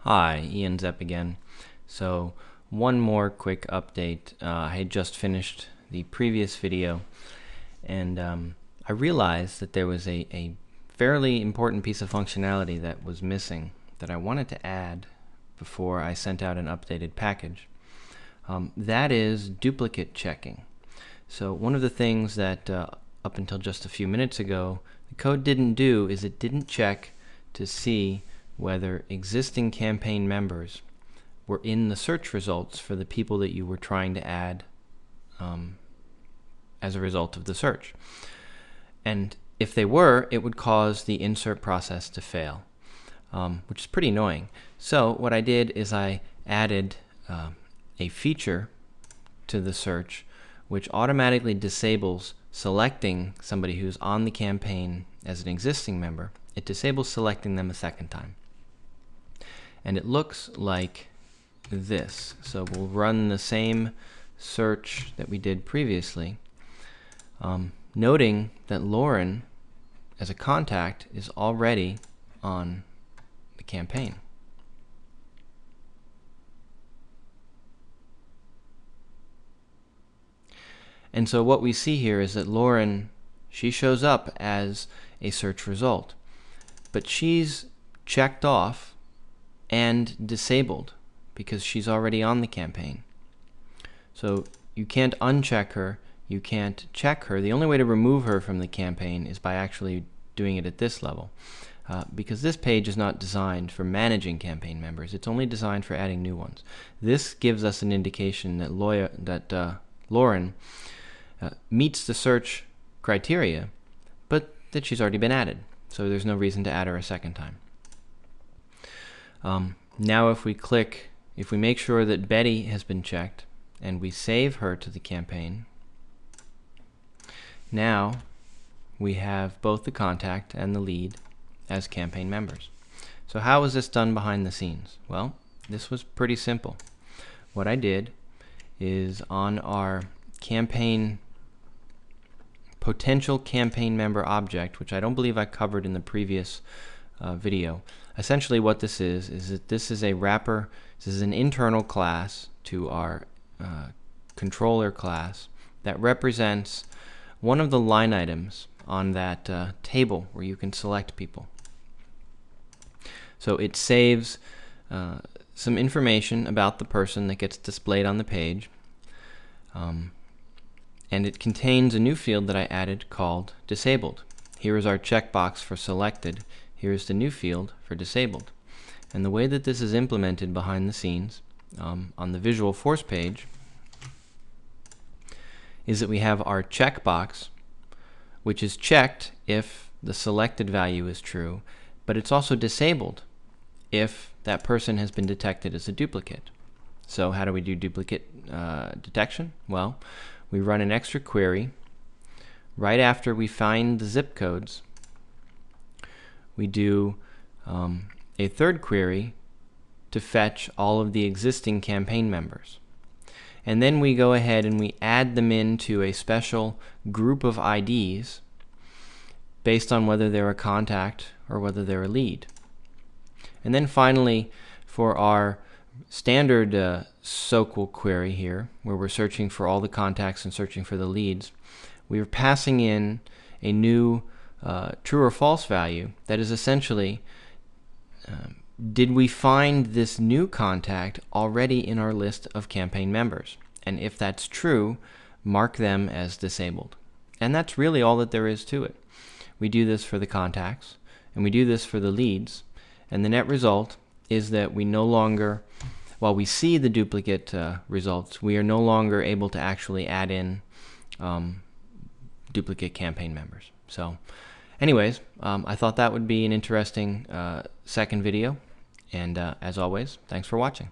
Hi, Ian Zepp again. So one more quick update. I had just finished the previous video and I realized that there was a fairly important piece of functionality that was missing that I wanted to add before I sent out an updated package. That is duplicate checking. So one of the things that up until just a few minutes ago the code didn't do is it didn't check to see whether existing campaign members were in the search results for the people that you were trying to add as a result of the search. And if they were, it would cause the insert process to fail, which is pretty annoying. So what I did is I added a feature to the search which automatically disables selecting somebody who's on the campaign as an existing member. It disables selecting them a second time. And it looks like this. So we'll run the same search that we did previously, noting that Lauren as a contact is already on the campaign. And so what we see here is that Lauren, she shows up as a search result, but she's checked off and disabled because she's already on the campaign. So you can't uncheck her, you can't check her. The only way to remove her from the campaign is by actually doing it at this level, because this page is not designed for managing campaign members. It's only designed for adding new ones. This gives us an indication that Lauren meets the search criteria, but that she's already been added. So there's no reason to add her a second time. Now if we make sure that Betty has been checked and we save her to the campaign, now we have both the contact and the lead as campaign members. So how was this done behind the scenes? Well, this was pretty simple. What I did is on our potential campaign member object, which I don't believe I covered in the previous video. Essentially what this is that this is a wrapper. This is an internal class to our controller class that represents one of the line items on that table where you can select people. So it saves some information about the person that gets displayed on the page, and it contains a new field that I added called disabled. Here is our checkbox for selected. Here's the new field for disabled. And the way that this is implemented behind the scenes on the Visual Force page is that we have our checkbox, which is checked if the selected value is true, but it's also disabled if that person has been detected as a duplicate. So how do we do duplicate detection? Well, we run an extra query right after we find the zip codes. We do a third query to fetch all of the existing campaign members. And then we go ahead and we add them into a special group of IDs based on whether they're a contact or whether they're a lead. And then finally, for our standard SOQL query here, where we're searching for all the contacts and searching for the leads, we are passing in a new true or false value that is essentially, did we find this new contact already in our list of campaign members? And if that's true, mark them as disabled. And that's really all that there is to it. We do this for the contacts, and we do this for the leads, and the net result is that we no longer, while we see the duplicate results, we are no longer able to actually add in duplicate campaign members. So anyways, I thought that would be an interesting second video, and as always, thanks for watching.